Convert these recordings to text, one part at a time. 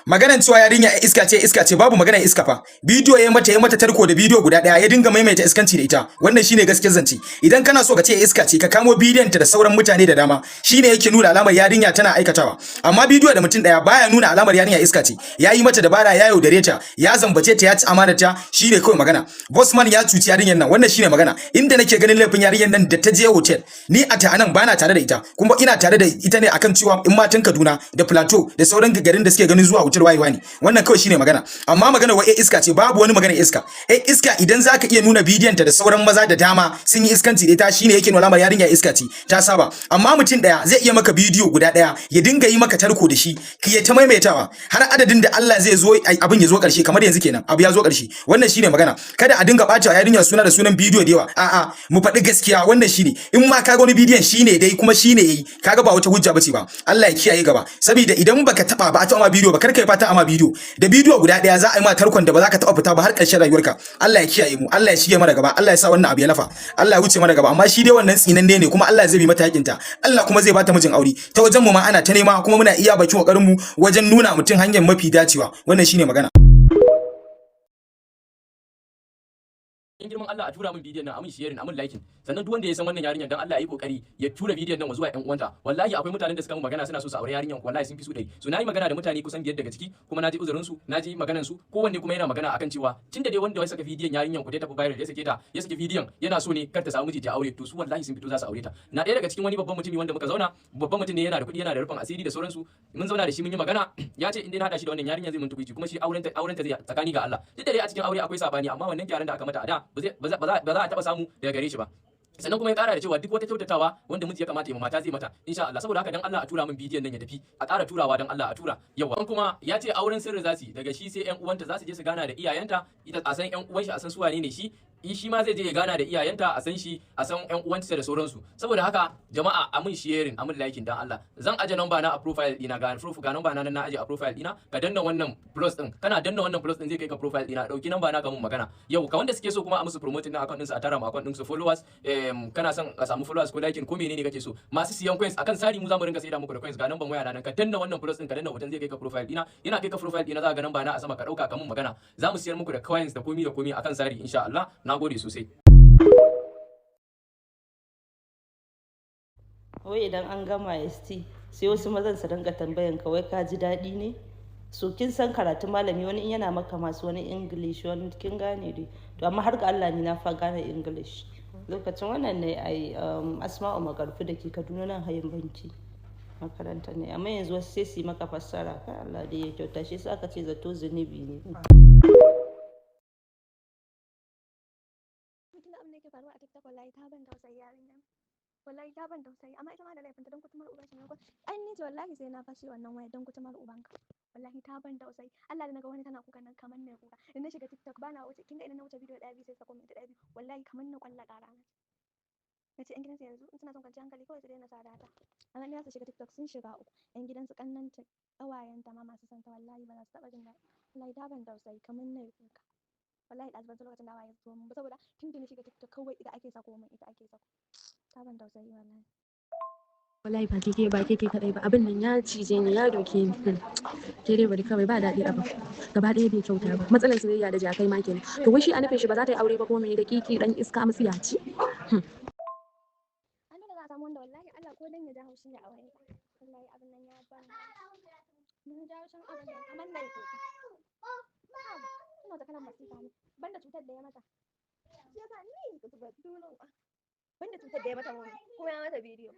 maganan cewa yarinya iska ce babu maganar iska fa. Bidiyo ya mata tarko da bidiyo guda daya ya dinga maimaita iskanci da ita. Wannan shine gaskiyar zance. Idan kana so ka ce iska ce ka kamo bidiyon ta da sauran mutane da dama. Shine yake nuna alamar yarinya tana aikatawa. Amma bidiyo da mutum daya baya nuna alamar yarinya iska ce. Yayi mata dabara, ya yaudare ta, ya zambace ta, ya ci amanar ta, shine kawai magana. Bossman ya cuci yarinyar nan, wannan shine magana. Inda nake ganin laifin yarinyar nan da ta je hotel, ni a ta anan bana tare da ita. Kuma ina tare da ita ne akan cewa in matan Kaduna da Plateau da sauran garin da suke ganin zuwa hotel wayewa ne. Wannan kawai shine magana. Amma magana wa iska ce, babu wani magana iska. Iska idan zaka iya nuna bidiyon ta da sauran maza da dama sun yi iskanci da ita, shine yake nuna alamar yarinya iska ce, ta saba. Amma mutum daya zai iya maka bidiyo guda daya ya dinga yi maka tarko da shi, ki ta maimaitawa har adadin da Allah zai zo abin ya zo karshe, kamar yanzu kenan abu ya zo karshe. Wannan shine magana. Kada a dinga bata yarinya suna da sunan bidiyo da yawa. A'a, mu faɗi gaskiya, wannan shine. In ma kaga wani bidiyon shine dai kuma shine yayi, kaga ba wata hujja bace ba. Allah ya kiyaye gaba. Saboda idan baka taba ba a taba ma bidiyo ba, kar kai fata ama bidiyo. Da bidiyo guda daya za a yi ma tarkon da ba za ka taba fita ba har ƙarshen rayuwarka. Allah ya kiyaye mu, Allah ya shige mana gaba, Allah ya sa wannan abu ya lafa, Allah ya wuce mana gaba. Amma shi dai wannan tsinanne ne kuma Allah zai bi mata yakinta, Allah kuma zai bata mijin aure. Ta wajen mu ma ana ta nema kuma muna iya bakin kokarin mu wajen nuna mutum hanyar mafi dacewa. Wannan shine magana. in girman Allah a tura min bidiyon nan a min sharing a min liking sannan duk wanda ya san wannan yarinyar dan Allah ya yi kokari ya tura bidiyon nan zuwa ƴan uwanta. Wallahi akwai mutanen da suka mun magana suna so su aure yarinyar, wallahi sun fi su dai. So nayi magana da mutane kusan 5 daga ciki kuma naji uzurin su, naji maganan su, kowanne kuma yana magana akan cewa tunda dai wanda ya saka bidiyon yarinyar ku dai tafi viral ya saki bidiyon yana so ne kar ta samu miji ta aure, to su wallahi sun fito za su aure ta. Na ɗaya daga cikin wani babban mutumi wanda muka zauna, babban mutum ne, yana da kuɗi, yana da rufin asiri da sauransu. Mun zauna da shi mun yi magana, ya ce in dai na hada shi da wannan yarinyar zai mun tukuici kuma shi auren ta zai tsakani ga Allah. Duk da dai a cikin aure akwai sabani amma wannan gyaran da aka mata a da ba za a taba samu daga gare shi ba. Sannan kuma ya kara da cewa duk wata kyautatawa wanda miji ya kamata ya mata zai mata insha Allah. Saboda haka dan Allah a tura min bidiyon nan ya tafi, a ƙara turawa dan Allah a tura. Yawa kuma ya ce auren sirri za su yi, daga shi sai ƴan uwanta za su je su gana da iyayenta, ita a san ƴan uwan shi a san su wane ne shi ma zai je ya gana da iyayenta a san shi, a san ƴan uwanta da sauransu. Saboda haka jama'a a mun sharing, a mun liking dan Allah. Zan aje number na a profile dina, ga number na nan na aje a profile dina, ka danna wannan plus din, kana danna wannan plus din zai kai ka profile dina, dauki number na ka mun magana. Yau ka wanda suke so kuma a musu promoting na account din su, a tara mu account din su followers, kana son a samu followers ko liking ko menene kake so. Masu siyan coins akan sari mu za mu ringa saida muku da coins, ga number waya na nan, ka danna wannan plus din, ka danna hoton zai kai ka profile dina, yana kai ka profile dina za ka ga number na a sama, ka dauka ka mun magana. Za mu siyar muku da coins da komi akan sari insha Allah. Nagode sosai. Wai idan an gama ST sai wasu mazan su dinga tambayan ka wai ka ji daɗi ne? So kin san karatun malami wani in yana maka masu wani English wani kin gane dai. To amma har ga Allah ni na fa gane English. Lokacin wannan ne ai Asma'u Magarfu da ke Kaduna nan hayin banki. Makaranta ne amma yanzu wasu sai su yi maka fassara, ka Allah dai ya kyauta, shi sa aka ce zato zunubi ne. faruwa a TikTok wallahi ta ban tausayi yarinya. Wallahi ta ban tausayi amma ita ma da laifinta don kutumar uban shi ne. Ai ni ce wallahi sai na fashe wannan waya don kutumar ubanka. Wallahi ta ban tausayi. Allah da naga wani tana kuka nan kamar ne kuka. In na shiga TikTok bana wuce, kinga idan na wuce bidiyo ɗaya biyu sai sako minti ɗaya biyu. Wallahi kamar na kwalla ƙara na. Nace ƴan gidansu yanzu in suna son kwanciyar hankali kawai su daina sa data. Amma in za su shiga TikTok sun shiga uku. Ƴan gidansu kannanta, ƙawayenta ma masu santa wallahi ba za su taɓa jin daɗi. Wallahi ta ban tausayi kamar na kuka. Wallahi ɗazu ban san lokacin da waye zo mun ba, saboda tun da na shiga TikTok kawai ita ake sako min, ita ake sako. Ta ban tausayi wallahi. Wallahi ba keke kadai ba, abin nan ya cije ni, ya doke ni. Ke dai bari kawai, ba daɗi abin. Gaba ɗaya bai kyauta ba. Matsalar soyayya da jakai ma kenan. To wai shi a nufin shi ba za ta yi aure ba kuma me da kiki dan iska musiyaci. An dole za a samu wanda wallahi Allah ko dan ya ja haushi ya aure ta. Wallahi abin nan ya ban. Mun ja haushin abin nan kamar na kuka. Ina da kalan masifa ne, banda cutar da ya mata. Shi yasa ni ku tuba dole. Banda cutar da ya mata mun kuma ya mata bidiyo.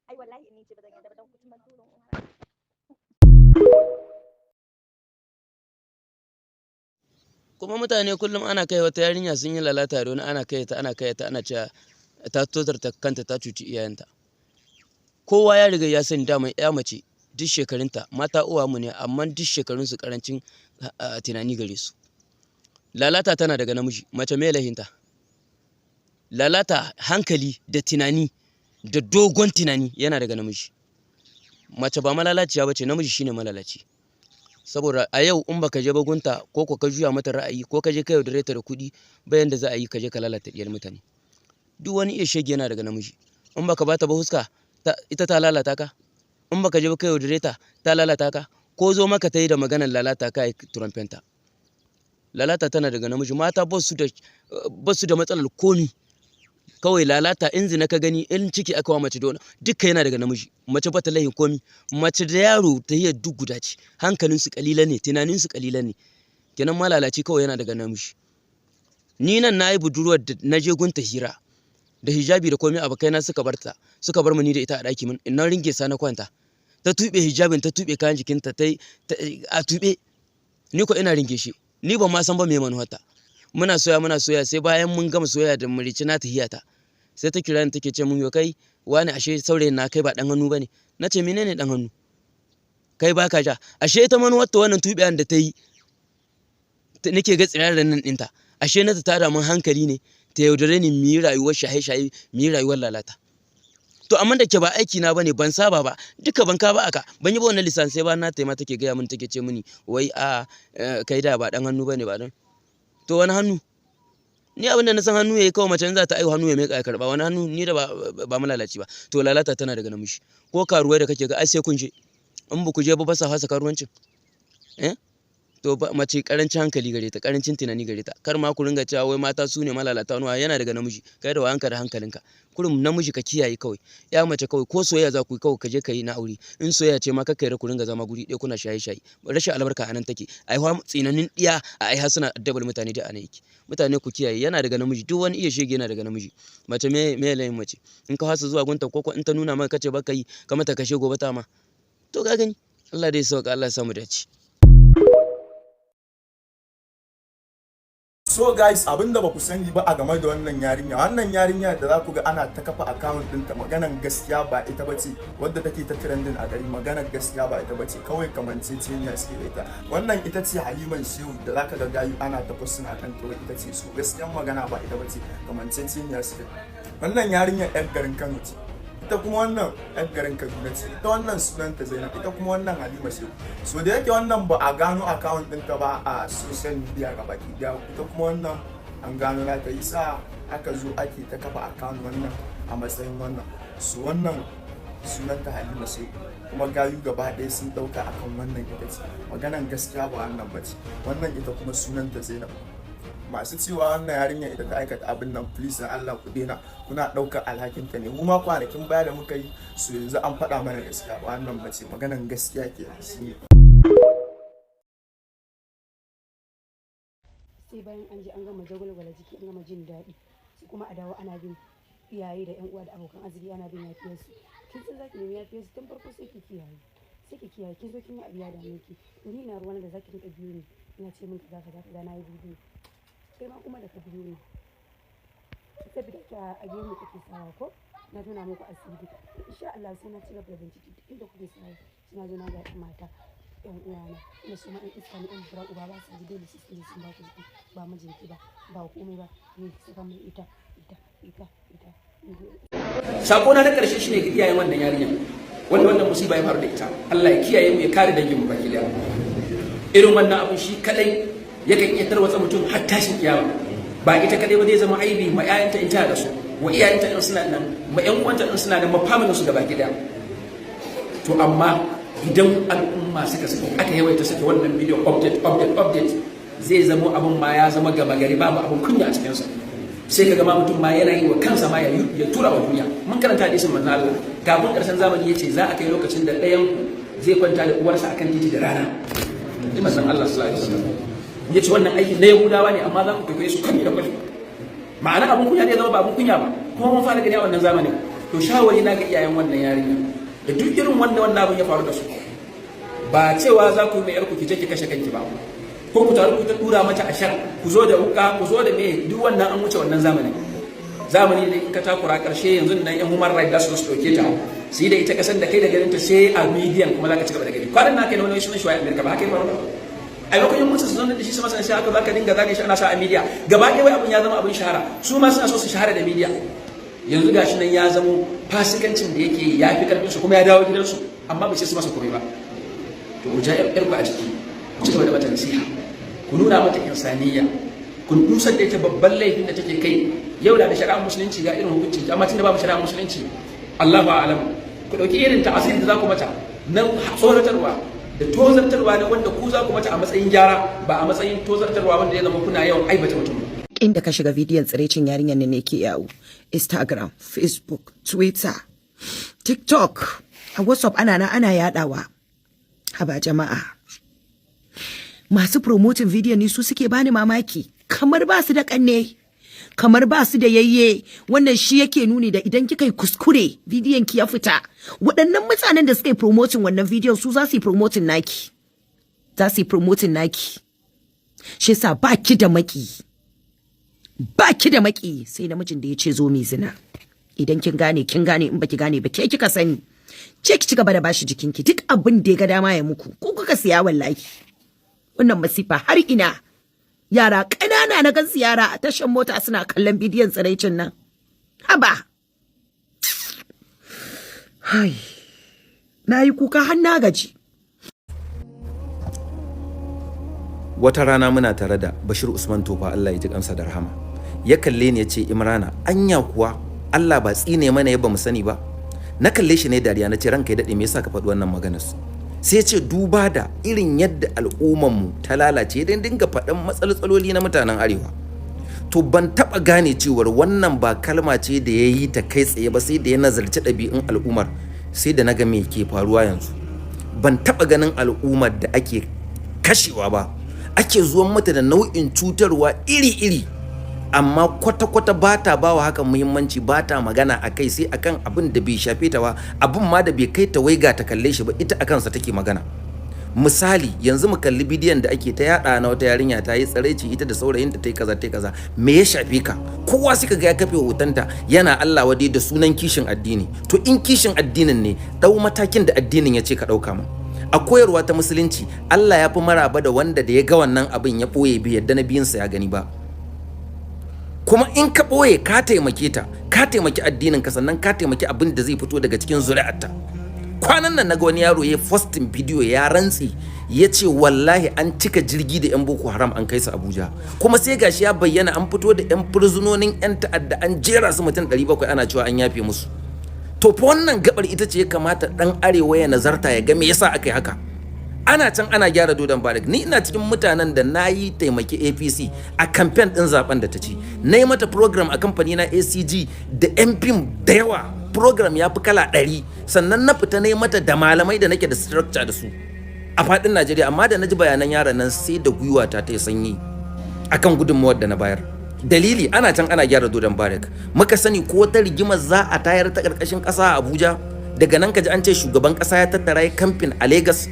Ai wallahi ni ce ba zan yarda ba don ku tuba dole. Kuma mutane kullum ana kai wata yarinya sun yi lalata da wani, ana kai ta ana cewa ta tozarta kanta, ta cuci iyayenta. Kowa ya riga ya sani daman ya mace duk shekarunta, mata uwa mu ne amma duk shekarunsu karancin tunani gare su. Lalata tana daga namiji, mace mai lahinta. Lalata hankali da tunani da dogon tunani yana daga namiji. Mace ba malalaciya bace, namiji shine malalaci. Saboda a yau in baka je bagunta ko ka juya mata ra'ayi ko ka je ka yaudare ta da kuɗi, bayan da za a yi ka je ka lalata diyar mutane. Duk wani iya shege yana daga namiji. In baka bata ba huska ita ta lalata ka. In baka je ba ka yaudare ta lalata ka. ko zo maka ta yi da maganar lalata kai turampenta. Lalata tana daga namiji, mata ba su da matsalar komi. Kawai lalata in zina ka gani in ciki aka wa mace dole duka yana daga namiji. Mace ba ta lahin komi, mace da yaro ta yi duk guda ce, hankalin su kalilan ne, tunanin su kalilan ne. Kenan malalaci kawai yana daga namiji. Ni nan na yi budurwar da na je gunta hira da hijabi da komai abokaina suka bar mu ni da ita a ɗaki mun in ringe sa na kwanta. Ta tuɓe hijabin ta tuɓe kayan jikinta a tuɓe, ni ko ina ringe shi, ni ban ma san ba me manuwarta. Muna soya sai bayan mun gama soyayya da murici na tahiyata sai ta kira ni take ce mun yo kai wani ashe saurayin na kai ba dan hannu bane. Nace menene dan hannu kai baka ja, ashe ita manuwarta wannan tuɓiyan da ta yi nake ga tsirar nan ɗinta, ashe na ta tada mun hankali ne ta yaudare ni mu yi rayuwar shaye-shaye mu yi rayuwar lalata. To amma da ke ba aiki na bane, ban saba ba, duka ban ka ba aka ban yi ba wannan lisan sai ba na taima take gaya min take ce mini wai kai da ba dan hannu bane ba dan. To wani hannu ni abinda na san hannu yayi kawai mace in za ta aihu hannu ya mai karba, wani hannu ni da ba malalaci ba. To lalata tana daga namiji, ko karuwai da kake ga ai sai kun je, in ba ku je ba sa fasa karuwancin to mace karancin hankali gare ta, karancin tunani gare ta. Kar ma ku ringa cewa wai mata su ne malalata, wani yana daga namiji. Kai da wayanka da hankalinka kurum namiji ka kiyaye kawai. Ya mace kawai ko soyayya za ku yi kawai ka je ka yi na aure, in soyayya ce ma ka kai ku ringa zama guri ɗaya kuna shaye-shaye. Rashin albarka anan take, aiwa tsinanin ɗiya a aiha suna addabar mutane da ana yake. Mutane ku kiyaye, yana daga namiji, duk wani iya shege yana daga namiji. Mace me layin mace, in ka hasa zuwa gunta ko in ta nuna maka kace baka yi ka mata kashe gobe ta ma, to ka gani. Allah dai sauka, Allah ya samu dace. So guys, abinda ba ku sani ba a game da wannan yarinya da za ku ga ana ta kafa account ɗinta, maganan gaskiya ba ita bace wadda take ta trending a gari. Maganar gaskiya ba ita bace, kawai kamanceceniya suke da ita. Wannan ita ce Haliman Shehu da zaka ga gayu ana ta posting akan ta, ita ce su. Gaskiyan magana ba ita bace, kamanceceniya suke. Wannan yarinya ɗan garin Kano ce, ita kuma wannan ɗan garin Kaduna ce. Ita wannan sunanta Zainab, ita kuma wannan Halima Shehu. So da yake wannan ba a gano account ɗinta ba a social media gabaki ɗaya, ita kuma wannan an gano na ta yi sa aka zo ake ta kafa account wannan a matsayin wannan. So wannan sunanta Halima Shehu, kuma gayu gaba ɗaya sun ɗauka akan wannan ita ce. Maganan gaskiya ba wannan bace, wannan ita kuma sunanta Zainab. Masu cewa wannan yarinya ita ta aikata abin nan, please dan Allah ku daina, kuna ɗaukar alhakinta ne. Mu ma kwanakin baya da muka yi su yanzu an faɗa mana gaskiya ba wannan bace, maganan gaskiya ke shi ne. Sai bayan an je an gama jagwalgwala jiki, an gama jin daɗi, sai kuma a dawo ana bin iyaye da ƴan uwa da abokan arziki ana bin yafiyarsu. Kin san zaki nemi yafiyarsu tun farko sai ki kiyaye, kin zo kin yi abu ya dame ki, to ni na ruwan da zaki rinka biyo ni ina ce min kaza na yi bidiyo, kai ma kuma da ka biyo ni saboda ka a biyo mu kake sawa ko na tona muku asiri. Insha Allah sai na ci gaba da bincike duk inda kuke sawa, suna zo na ga mata ƴan uwana na su ma ɗan iska ne, ɗan bura uba ba su ji dole su sun ba ku ba mijinki ba komai ba, ni saka mun ita. Sako na karshe shine ga iyayen wannan yarinya wanda wannan musiba ya faru da ita. Allah ya kiyaye mu, ya kare dangin mu baki daya. Irin wannan abun shi kadai yakan iya tarwatsa mutum har tashin kiyama. Ba ita kadai ba zai zama aibi ma ƴaƴanta in tana da su, wa iyayenta in suna nan, ma ƴan uwanta in suna nan, ma familin su gaba daya. To amma idan al'umma suka saki aka yawaita saki wannan bidiyon update zai zama abun ma ya zama gaba gari, babu abun kunya a cikin sa. Sai kaga ma mutum ma yana yi wa kansa ma ya tura wa duniya. Mun karanta hadisin manzo Allah kafin karshen zamani yace za a kai lokacin da ɗayan zai kwanta da uwarsa akan titi da rana. Manzon Allah sallallahu alaihi wasallam yace wannan aikin na Yahudawa ne, amma za ku kai su kan da kwalfi. Ma'ana abun kunya ne zama ba abun kunya ba, kuma mun fara gani a wannan zamanin. To shawari na ga iyayen wannan yarinya da duk irin wannan abun ya faru da su, ba cewa za ku yi mai yarku ki je ki kashe kanki ba, ko ku taru ku ta dura mata ashar, ku zo da wuka, ku zo da me, duk wannan an wuce wannan zamani da in ka takura karshe yanzu nan yan human rights su dauke ta su yi da ita kasan da kai da ganin ta sai a medium kuma za ka ci gaba da gani. Kwanan na kai da wani sunan shi wa America ba haka yi faru ba, a lokacin yin mutu su zo da shi su masa shi haka za ka dinga zage shi ana sa a media gaba ɗaya, wai abin ya zama abin shahara, su ma suna so su shahara da media. Yanzu gashi nan ya zamo fasikancin da yake ya fi karfin su kuma ya dawo gidansu, amma bai ce su masa komai ba. To ku ja ƴar ku a jiki, ku ci gaba da mata nasiha, ku nuna mata insaniya, ku nusar da ita babban laifin da take kai. Yau da shari'ar musulunci ga irin hukunci, amma tunda babu shari'ar musulunci Allahu a'lam, ku dauki irin ta'asiri da za ku mata na tsoratarwa da tozartarwa na wanda ku za ku mata a matsayin gyara ba a matsayin tozartarwa wanda ya zama kuna yawan aibata mutum. Inda ka shiga bidiyon tsiraicin yarinyar ne ke yawo Instagram, Facebook, Twitter, TikTok, a WhatsApp ana yadawa. Haba jama'a, masu promoting bidiyon ne su suke bani mamaki, kamar ba su da kanne, kamar ba su da yayye. Wannan shi yake nuni da idan kika yi kuskure bidiyon ki ya fita, waɗannan mutanen da suka yi promoting wannan bidiyon su za su yi promoting naki, shi yasa ba ki da maki sai namijin da ya ce zo mai zina. Idan kin gane in baki gane ba ke kika sani, ce ki ci gaba da bashi jikinki, duk abin da ya ga dama ya muku, ko kuka siya wallahi. Wannan masifa har ina. Yara ƙanana na gan yara a tashan mota suna kallon bidiyon tsiraicin nan. Haba. Hai. Na yi kuka har na gaji. Wata rana muna tare da Bashir Usman Tofa, Allah ya ji kansa da rahama. Ya kalle ni ya ce, Imrana, anya kuwa Allah ba tsine mana ya ba mu sani ba. Na kalle shi ne dariya, na ce ranka ya daɗe me yasa ka faɗi wannan maganar? Sai ce duba da irin yadda al'ummarmu ta lalace don dinga faɗan matsaloli na mutanen arewa. To ban taɓa gane cewar wannan ba kalma ce da ya yi ta kai tsaye ba, sai da ya nazarci ɗabi'un al'ummar, sai da na ga me ke faruwa yanzu. Ban taɓa ganin al'ummar da ake kashewa ba, ake zuwan mata da nau'in cutarwa iri-iri, amma kwata-kwata ba ta ba wa hakan muhimmanci, ba ta magana a kai, sai akan abin da bai shafe ta ba, abin ma da bai kai ta waiga ta kalle shi ba, ita akan sa take magana. Misali yanzu mu kalli bidiyon da ake ta yada na wata yarinya ta yi tsaraici ita da saurayinta ta yi kaza, me ya shafe ka? Kowa suka ga ya kafe hotonta yana Allah wadai da sunan kishin addini. To in kishin addinin ne, dau matakin da addinin ya ce ka dauka mu. A koyarwa ta musulunci, Allah ya fi maraba da wanda da ya ga wannan abin ya ɓoye bai yadda na biyunsa ya gani ba. Kuma in ka ɓoye ka taimake ta, ka taimaki addinin ka, sannan ka taimaki abin da zai fito daga cikin zuri'arta. Kwanan nan naga wani yaro ya posting bidiyo ya rantsi, ya ce wallahi an cika jirgi da 'yan Boko Haram an kai su Abuja, kuma sai gashi ya bayyana an fito da 'yan fursunonin 'yan ta'adda an jera su mutum 700 ana cewa an yafe musu. To fa wannan gabar ita ce ya kamata dan arewa ya nazarta ya ga me yasa aka yi haka. Ana can ana gyara dodon barak. Ni ina cikin mutanen da na yi taimaki APC a kamfen din zaben da ta ci. Na yi mata program a kamfani na ACG da MPM da yawa, program ya fi kala 100, sannan na fita na yi mata da malamai da nake da structure da su a faɗin Najeriya, amma da na ji bayanan yaran nan sai da gwiwata ta yi sanyi akan gudunmawar da na bayar. Dalili ana can ana gyara dodon barak, muka sani ko wata rigimar za a tayar ta ƙarƙashin ƙasa a Abuja, daga nan ka ji an ce shugaban ƙasa ya tattara ya kamfin a Lagos,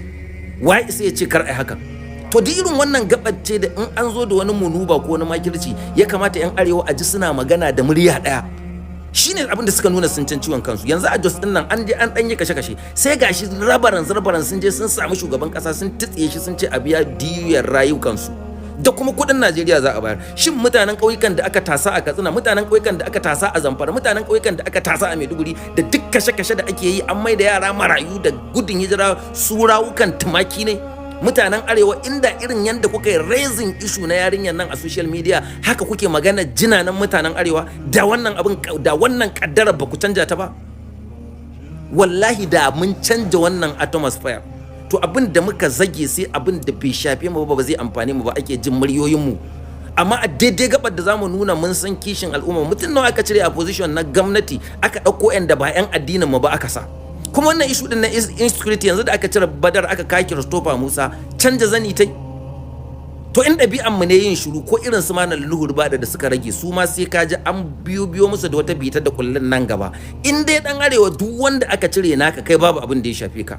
wai sai ya ce kar ai hakan. To duk irin wannan gabar ce da in an zo da wani munuba ko wani makirci ya kamata 'yan arewa a ji suna magana da murya ɗaya. Shine abin da suka nuna sun can ciwon kansu. Yanzu a Jos din nan an je an ɗanyi kashe-kashe, sai gashi rabaran sun je sun samu shugaban ƙasa sun titsiye shi sun ce a biya diyar rayukansu da kuma kudin Najeriya za a bayar. Shin mutanen ƙauyukan da aka tasa a Katsina, mutanen ƙauyukan da aka tasa a Zamfara, mutanen ƙauyukan da aka tasa a Maiduguri, da duk kashe-kashe da ake yi an mai da yara marayu da gudun hijira su rawukan tumaki ne? Mutanen arewa inda irin yanda kuka yi raising issue na yarinyar nan a social media, haka kuke magana jinanan mutanen arewa, da wannan abin, da wannan kaddara ba ku canja ta ba? Wallahi da mun canja wannan atmosphere. To abin da muka zage sai abin da bai shafe mu ba zai amfane mu ba ake jin muryoyin mu. Amma a daidai gabar da zamu nuna mun san kishin al'umma, mutum nawa aka cire a position na gwamnati aka dauko yan da ba yan addinin mu ba aka sa. Kuma wannan issue din na insecurity yanzu da aka cire Badar aka kai Christopher Musa, canja zani tai. To in ɗabi'an mu ne yin shiru, ko irin su ma na luhur bada da suka rage, su ma sai kaji an biyo musu da wata bita da kullun nan gaba. In dai dan arewa duk wanda aka cire naka kai babu abin da ya shafe ka.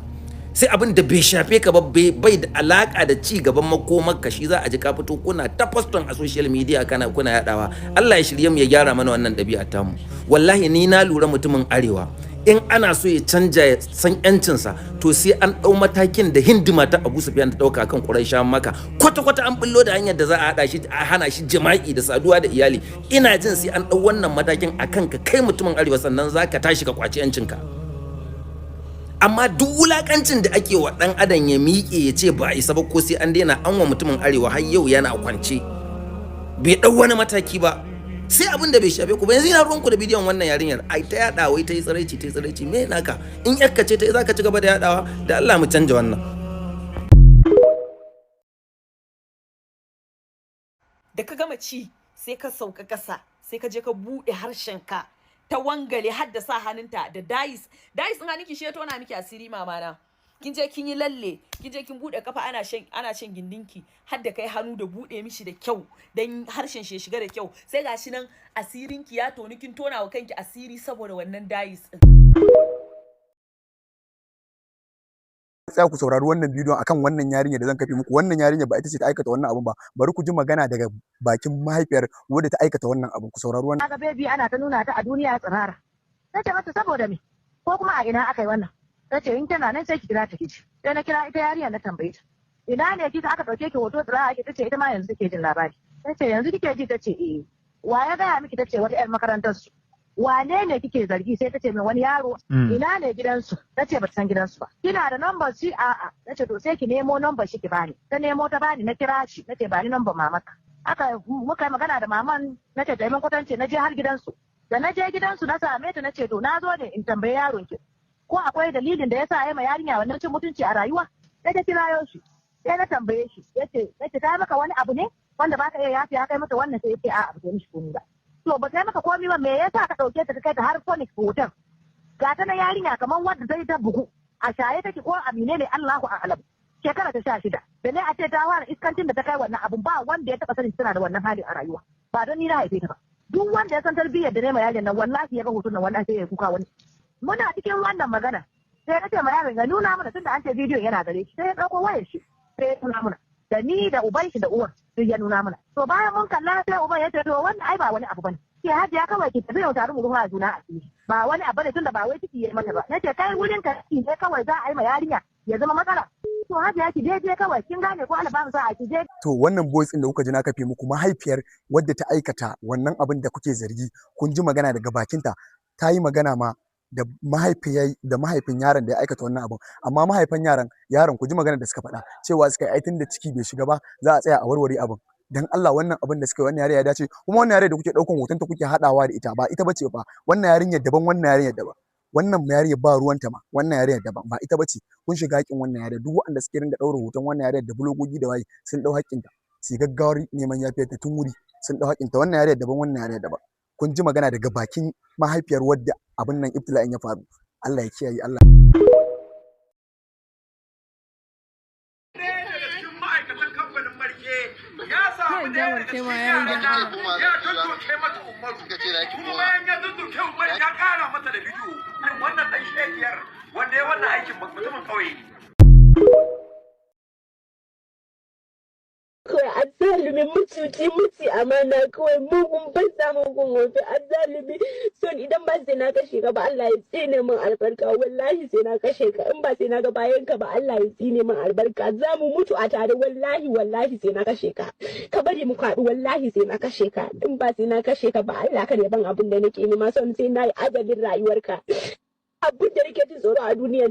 Sai abin da bai shafe ka ba, bai da alaka da ci gaban makomar ka, shi za a ji ka fito kuna ta poston a social media kuna yadawa. Allah ya shirye mu ya gyara mana wannan ɗabi'a tamu. Wallahi ni na lura mutumin arewa in ana so ya canja ya san yancinsa, to sai an ɗau matakin da hindima ta Abu Sufyan ta ɗauka kan Quraishawan Makka. Kwata-kwata an bullo da hanyar da za a haɗa shi, a hana shi jima'i da saduwa da iyali. Ina jin sai an ɗau wannan matakin akan ka kai mutumin arewa, sannan za ka tashi ka kwaci yancinka. Amma duk wulakancin da ake wa dan adam ya miƙe ya ce ba isa ba ko sai an daina, an wa mutumin arewa har yau yana kwance bai dau wani mataki ba. Sai abin da bai shafe ku ba. Yanzu ina ruwanku da bidiyon wannan yarinyar, ai ta yada wai ta yi tsiraici me naka? In yakka ce ta za ka ci gaba da yadawa, da Allah mu canja wannan. da ka gama ci sai ka sauka ƙasa sai ka je ka buɗe harshenka ta wangale har da sa hannunta da dais in hannunki shi ya tona miki asiri mama na kin je kin yi lalle kin je kin buɗe kafa ana shan gindinki har da kai hannu da buɗe mishi da kyau dan harshen shi ya shiga da kyau sai gashi nan asirinki ya toni kin tona wa kanki asiri saboda wannan dais din. Tsaya ku saurari wannan bidiyon akan wannan yarinya da zan kafe muku. Wannan yarinya ba ita ce ta aikata wannan abun ba, bari ku ji magana daga bakin mahaifiyar wadda ta aikata wannan abun. Ku saurari wannan. Kaga baby ana ta nuna ta a duniya tsirara. Nace mata saboda me? Ko kuma a ina aka yi wannan? Tace in tana nan sai ki kira ta kici. Sai na kira ita yarinya na tambaye ta. Ina ne kika aka dauke ki hoto tsirara ake? Tace ita ma yanzu take jin labari. Tace yanzu kike ji? Tace eh. Wa ya gaya miki? Tace wata 'yar makarantar su. Wane ne kike zargi? Sai tace min wani yaro. Ina ne gidansu? Tace bata san gidansu ba. Kina da number shi? A'a. Tace to sai ki nemo number shi ki bani. Ta nemo ta bani na kira shi. Nace bani number mamaka. Aka muka yi magana da maman. Nace da mun kwatance na je har gidansu. Da na je gidansu na same ta nace to na zo ne in tambaye yaron ki. Ko akwai dalilin da yasa ya ma yarinya wannan cin mutunci a rayuwa? Sai ta kirayo shi. Sai na tambaye shi. Yace ta maka wani abu ne wanda baka iya yafi ya kai mata wannan sai yace a'a ba ta mishi komai ba. To ba kai maka komai ba me yasa ka dauke ta kai ta har Phoenix hotel? Ga ta na yarinya kamar wanda zai ta bugu. A shaye take ko amine ne Allahu a'lam. Shekara ta 16. Da ne a ce ta fara iskancin da ta kai wannan abun ba wanda ya taba sanin tana da wannan hali a rayuwa. Ba don ni na haife ta ba. Duk wanda ya san tarbiyyar da ne ma yarin nan wallahi ya ga hoton nan wallahi sai ya kuka wani. Muna cikin wannan magana. Sai na ce ma yaron ga nuna mana tunda an ce bidiyon yana gare shi. Sai ya dauko wayar shi. Sai ya nuna mana. Da ni da uban shi da uwar sai ya nuna mana. To bayan mun kalla sai uban ya ce to wannan ai ba wani abu bane. Ke hajiya kawai ki tafi yau tare mu ruwa juna a ciki. Ba wani abu ne tunda ba wai ciki yayi mata ba. Nace kai wurin ka ne kawai za a yi ma yarinya ya zama matsala. To hajiya ki je kawai kin gane ko Allah ba mu sa a ki je. To wannan voice din da kuka ji na kafe muku mahaifiyar wadda ta aikata wannan abin da kuke zargi kun ji magana daga bakinta ta yi magana ma da mahaifin yaron da ya aikata wannan abun amma mahaifan yaron ku ji magana da suka faɗa cewa suka yi aitin da ciki bai shiga ba za a tsaya a warware abin dan Allah wannan abin da suka yi wannan yare ya dace kuma wannan yare da kuke daukan hoton ta kuke hadawa da ita ba ita bace ba wannan yarinyar daban wannan yarinyar daban wannan yarinyar ba ruwanta ma wannan yarinyar daban ba ita bace kun shiga haƙin wannan yare duk waɗanda suke ringa daura hoton wannan yare da bulogogi da waye sun dau haƙinta su gaggawar neman yafiyar ta tun wuri sun dau haƙinta wannan yare daban wannan yare daban kun ji magana daga bakin mahaifiyar wadda abin nan ibtila'in ya faru Allah ya kiyaye Allah wanda ya wannan aikin mutumin kauye kawai azzalumin muci amana kawai mugun banza mugun wofi azzalumi son idan ba sai na kashe ka ba Allah ya tsine min albarka wallahi sai na kashe ka in ba sai na ga bayan ka ba Allah ya tsine min albarka za mu mutu a tare wallahi sai na kashe ka ka bari mu kaɗu wallahi sai na kashe ka in ba sai na kashe ka ba Allah ka ban abin da nake nema son sai na yi ajalin rayuwarka abin da nake jin tsoro a duniyar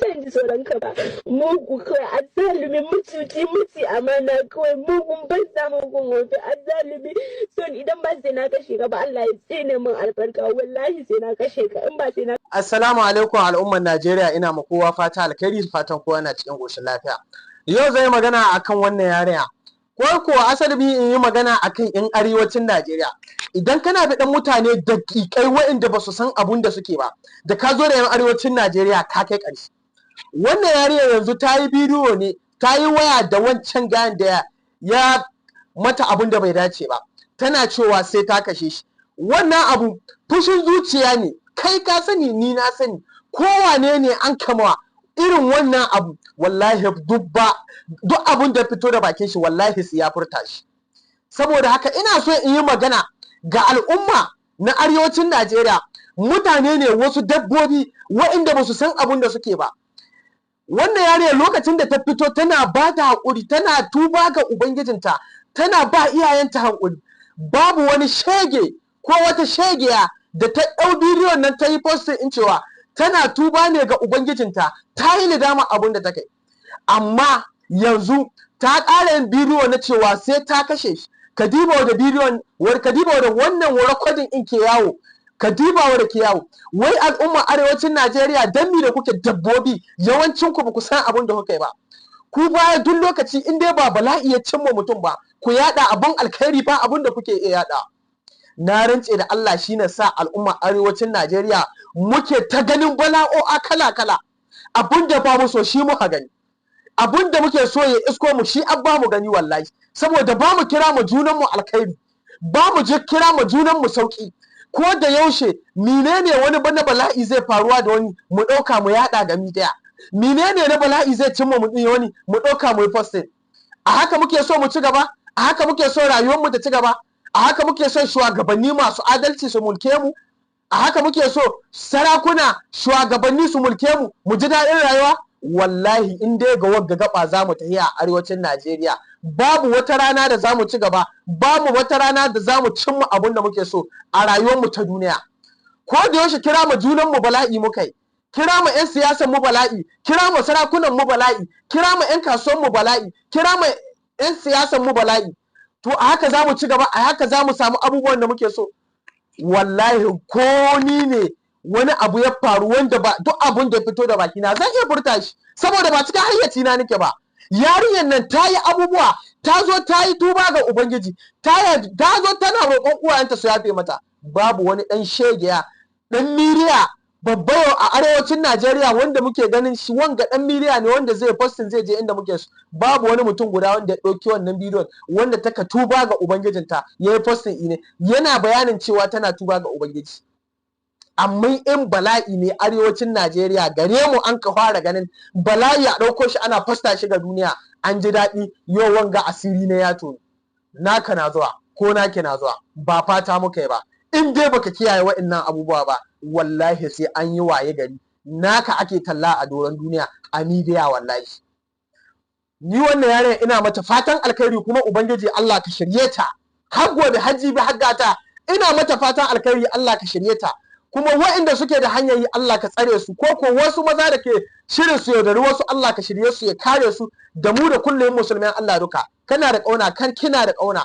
ban ji tsoron ka ba mugu kawai azzalumin muci amana kawai mugun banza mugun wofi azzalumi son idan ba sai na kashe ka ba Allah ya tsine min albarka wallahi sai na kashe ka in ba sai na. Assalamu alaikum al'ummar Najeriya ina ma kowa fata alkhairi fatan kowa na cikin goshin lafiya. Yau zai magana akan wannan yarinya ko kuwa asali in yi magana akan yan arewacin Najeriya. Idan kana da ɗan mutane daƙiƙai waɗanda ba su san abun da suke ba da ka zo da yan arewacin Najeriya ka kai ƙarshe. Wannan yarinya yanzu ta yi bidiyo ne ta yi waya da wancan gayan da ya mata abun da bai dace ba tana cewa sai ta kashe shi wannan abu fushin zuciya ne kai ka sani ni na sani kowane ne an kama irin wannan abu wallahi duk abun da fito da bakin shi wallahi su ya furta shi saboda haka ina so in yi magana ga al'umma na arewacin Najeriya mutane ne wasu dabbobi waɗanda ba su san abun da suke ba. Wannan yarinya lokacin da ta fito tana ba ta haƙuri tana tuba ga ubangijinta tana ba iyayenta haƙuri babu wani shege ko wata shegiya da ta ɗau bidiyon nan ta yi postin in cewa tana tuba ne ga ubangijinta ta yi nadama abin da ta kai amma yanzu ta ƙara yin bidiyo na cewa sai ta kashe shi ka diba da bidiyon ka diba da wannan recording in ke yawo ka diba da ke yawo wai al'ummar arewacin Najeriya dan mi da kuke dabbobi yawancin ku ba ku san abin da kuka yi ba ku baya duk lokaci in dai ba bala'i ya cimma mutum ba ku yada abun alkhairi ba abun da kuke iya yada. Na rantse da Allah shine sa al'umma arewacin Najeriya muke ta ganin bala'o'a kala-kala. Abun da ba mu so shi muka gani. Abun da muke so ya isko mu shi abba mu gani wallahi. Saboda ba mu kira mu junan mu alkhairi. Ba mu je kira mu junan mu sauki. Ko da yaushe menene wani bana bala'i zai faruwa da wani mu dauka mu yada gami daya. Menene na bala'i zai cimma mu wani mu dauka mu yi posting. A haka muke so mu ci gaba? A haka muke so rayuwar mu ta ci gaba? A haka muke son shugabanni masu adalci su mulke mu? A haka muke so sarakuna shugabanni su mulke mu mu ji daɗin rayuwa? Wallahi in dai ga wagga gaba za mu tafi a arewacin Najeriya babu wata rana da za mu ci gaba, babu wata rana da za mu cimma abin da muke so a rayuwar mu ta duniya. Ko da yaushe kira mu junan mu bala'i muka yi, kira mu 'yan siyasan mu bala'i, kira mu sarakunan mu bala'i, kira mu 'yan kasuwan mu bala'i, kira mu 'yan siyasan mu bala'i. To a haka za mu ci gaba, a haka za mu samu abubuwan da muke so. Wallahi ko ni ne wani abu ya faru wanda ba duk abun da fito da baki na zan iya furta shi saboda ba cikin hayyaci na nake ba. Yarinyar nan ta yi abubuwa, ta zo ta yi tuba ga Ubangiji, ta zo tana roƙon uwayenta su yafe mata. Babu wani ɗan shegiya, ɗan miriya babba a arewacin Najeriya wanda muke ganin shi wanga ɗan miriya ne wanda zai postin zai je inda muke so. Babu wani mutum guda wanda ya ɗauki wannan bidiyon wanda taka tuba ga Ubangijinta ya yi postin ne yana bayanin cewa tana tuba ga Ubangiji. Amma in bala'i ne arewacin Najeriya gare mu an ka fara ganin bala'i a ɗauko shi ana fasta shi ga duniya an ji daɗi yau wanga asiri na ya toni. Naka na zuwa ko naki na zuwa ba fata muka yi ba. In dai baka kiyaye wa'annan abubuwa ba wallahi sai an yi waye gari naka ake talla a doron duniya a midiya wallahi. Ni wannan yare ina mata fatan alkhairi kuma Ubangiji Allah ka shirye ta. Har gobe hajji bi haggata ina mata fatan alkhairi Allah ka shirye ta. Kuma waɗanda suke da hanyar yi Allah ka tsare su ko wasu maza da ke shirin su yaudari wasu Allah ka shirye su ya kare su da mu da kullum musulman Allah duka. Kana da ƙauna kan kina da ƙauna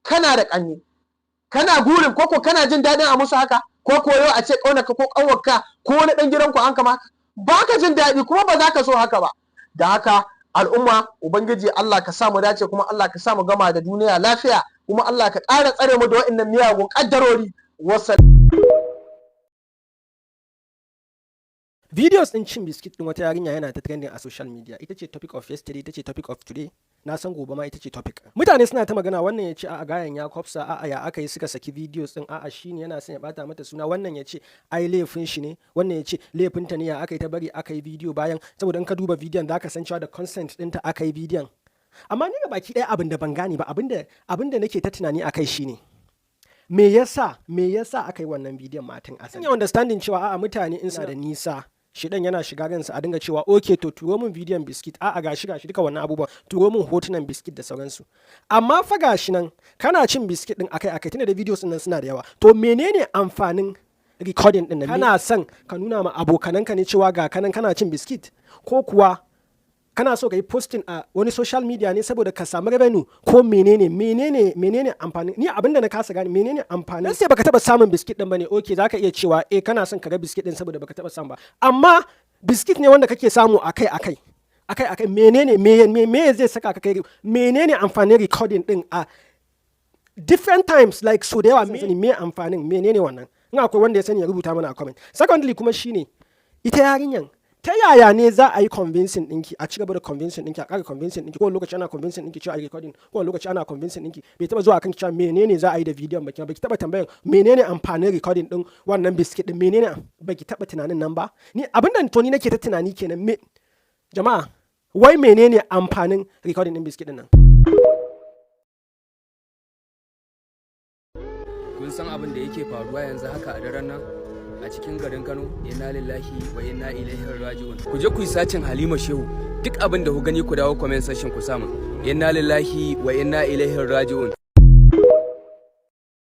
kana da ƙanni kana gurin ko kana jin daɗin a musu haka ko yau a ce ƙaunarka ko ƙanwarka ko wani ɗan gidanku an kama ba ka jin daɗi kuma ba za ka so haka ba. Da haka al'umma Ubangiji Allah ka sa mu dace kuma Allah ka sa mu gama da duniya lafiya kuma Allah ka ƙara tsare mu da waɗannan miyagun ƙaddarori. Videos din cin biskit din wata yarinya yana ta trending a social media. Ita ce topic of yesterday, ita ce topic of today. Na san gobe ma ita ce topic. Mutane suna ta magana wannan ya ce a'a gayan ya kwafsa a'a ya aka yi suka saki videos din a'a shine yana son ya bata mata suna wannan ya ce ai laifin shi ne wannan ya ce laifin ta ne ya aka yi ta bari aka yi video bayan saboda in ka duba bidiyon zaka san cewa da consent ɗinta aka yi bidiyon. Amma ni ga baki ɗaya abin da ban gane ba abin da nake ta tunani akai shine me yasa aka yi wannan bidiyon matan asali. Ina understanding cewa a'a mutane in suna da nisa shidan yana shiga ransa a dinga cewa okay to turo min bidiyon biskit a'a gashi duka wannan abubuwan turo min hotunan biskit da sauransu. Amma fa gashi nan kana cin biskit din akai tunda da videos din nan suna da yawa. To menene amfanin recording din nan? Kana son ka nuna ma abokananka ne cewa ga kanan kana cin biskit ko kuwa kana so ka yi posting a wani social media ne saboda ka samu revenue ko menene amfani? Ni abinda na kasa gane menene amfani? Sai baka taba samun biskit din bane okay zaka iya cewa kana son ka ga biskit din saboda baka taba samu ba, amma biskit ne wanda kake samu akai menene me zai saka ka kai menene amfanin recording din a different times like so da yawa me amfanin menene wannan? In akwai wanda ya sani ya rubuta mana a comment. Secondly kuma shine ita yarinyan ta yaya ne za a yi convincing ɗinki a ci gaba da convincing ɗinki a ƙara convincing ɗinki ko lokaci ana convincing ɗinki cewa a recording ko lokaci ana convincing ɗinki bai taɓa zuwa kan cewa menene za a yi da bidiyon baki baki taɓa tambayar menene amfanin recording ɗin wannan biskit ɗin menene baki taɓa tunanin nan ba? Ni abinda to ni nake ta tunani kenan jama'a wai menene amfanin recording ɗin biskit ɗin nan? Kun san abin da yake faruwa yanzu haka a daren nan a cikin garin Kano? Inna lillahi wa inna ilaihi raji'un. Ku je ku yi sacin Halima Shehu duk abin da ku gani ku dawo comment section ku samu inna lillahi wa inna ilaihi raji'un.